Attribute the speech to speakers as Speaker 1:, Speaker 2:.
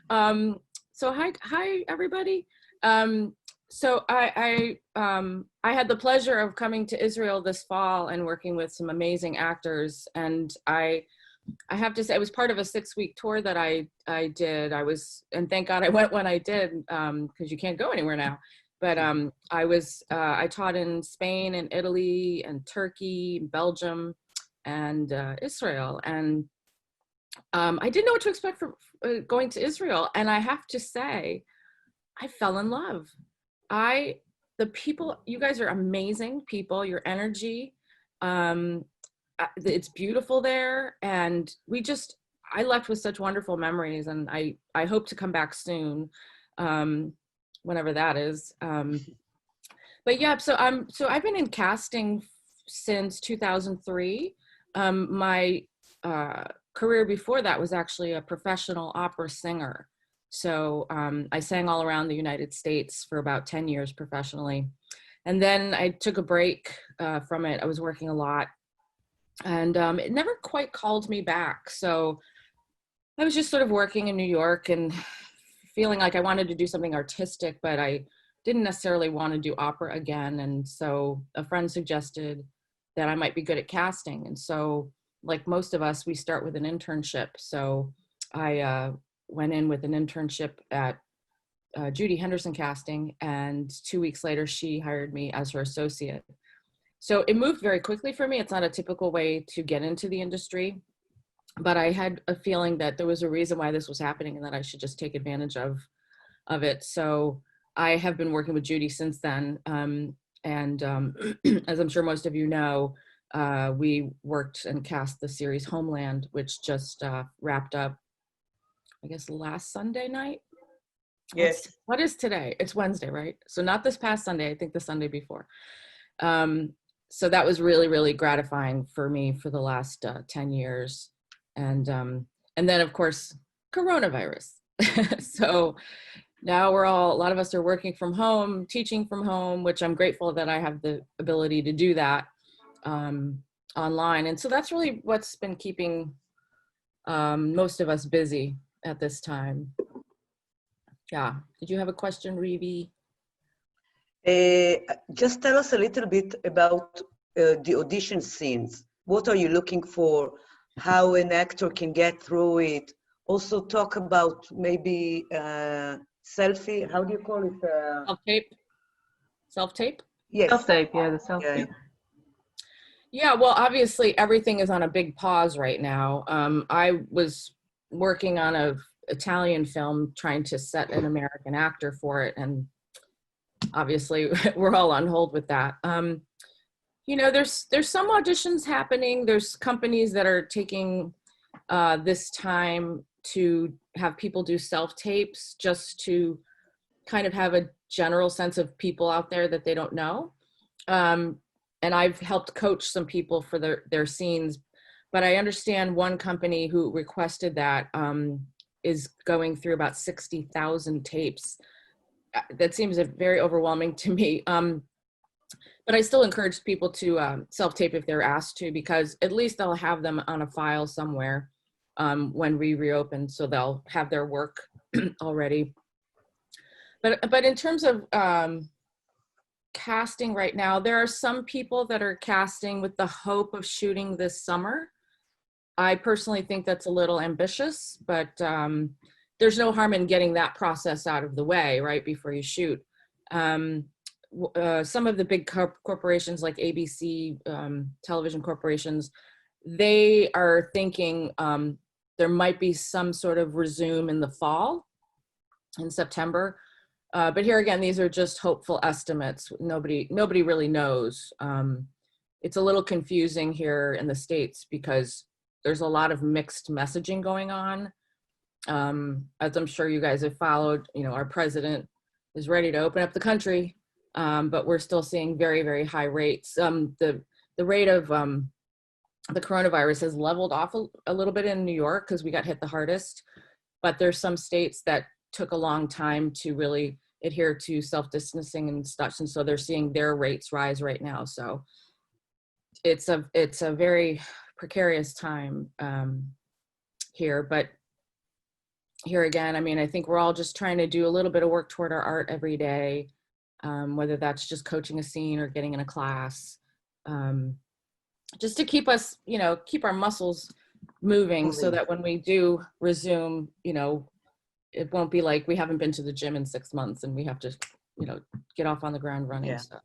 Speaker 1: So hi everybody. So I had the pleasure of coming to Israel this fall and working with some amazing actors, and I have to say, it was part of a 6-week tour that I did. And thank God I went when I did, because you can't go anywhere now. But I taught in Spain and Italy and Turkey, Belgium, and Israel. And I didn't know what to expect from going to Israel. And I have to say, I fell in love. The people, you guys are amazing people, your energy, it's beautiful there. And I left with such wonderful memories, and I hope to come back soon, whenever that is. But yeah, so I've been in casting since 2003. My career before that was actually a professional opera singer. So I sang all around the United States for about 10 years professionally. And then I took a break from it. I was working a lot, and it never quite called me back. So I was just sort of working in New York and feeling like I wanted to do something artistic, but I didn't necessarily want to do opera again. And so a friend suggested that I might be good at casting. And so, like most of us, we start with an internship. So I went in with an internship at Judy Henderson Casting, and 2 weeks later, she hired me as her associate. So it moved very quickly for me. It's not a typical way to get into the industry, but I had a feeling that there was a reason why this was happening and that I should just take advantage of it. So I have been working with Judy since then. As I'm sure most of you know, we worked and cast the series Homeland, which just wrapped up, I guess, last Sunday night.
Speaker 2: Yes.
Speaker 1: What is today? It's Wednesday, right? So not this past Sunday, I think the Sunday before. So that was really, really gratifying for me for the last 10 years. And then of course, coronavirus. So now a lot of us are working from home, teaching from home, which I'm grateful that I have the ability to do that online. And so that's really what's been keeping most of us busy at this time. Yeah. Did you have a question, Revi?
Speaker 2: Just tell us a little bit about the audition scenes. What are you looking for? How an actor can get through it? Also talk about maybe selfie. How do you call it?
Speaker 1: Self-tape? Self-tape?
Speaker 2: Yes.
Speaker 3: Self-tape, yeah, the self-tape.
Speaker 1: Yeah, well, obviously everything is on a big pause right now. I was working on an Italian film trying to set an American actor for it, and obviously we're all on hold with that. You know, there's some auditions happening. There's companies that are taking this time to have people do self-tapes just to kind of have a general sense of people out there that they don't know. And I've helped coach some people for their scenes, but I understand one company who requested that is going through about 60,000 tapes. That seems very overwhelming to me. But I still encourage people to self-tape if they're asked to, because at least they'll have them on a file somewhere when we reopen, so they'll have their work already. But in terms of casting right now, there are some people that are casting with the hope of shooting this summer. I personally think that's a little ambitious, but there's no harm in getting that process out of the way right before you shoot. Some of the big corporations like ABC, television corporations, they are thinking there might be some sort of resume in the fall, in September. But here again, these are just hopeful estimates. Nobody really knows. It's a little confusing here in the States because there's a lot of mixed messaging going on. As I'm sure you guys have followed, you know, our president is ready to open up the country, but we're still seeing very, very high rates. The rate of the coronavirus has leveled off a little bit in New York because we got hit the hardest, but there's some states that took a long time to really adhere to self-distancing and such, and so they're seeing their rates rise right now. So it's a very precarious time here, but here again, I mean, I think we're all just trying to do a little bit of work toward our art every day, whether that's just coaching a scene or getting in a class, just to keep us, you know, keep our muscles moving so that when we do resume, you know, it won't be like we haven't been to the gym in 6 months and we have to, you know, get off on the ground running.
Speaker 2: Yeah.
Speaker 1: So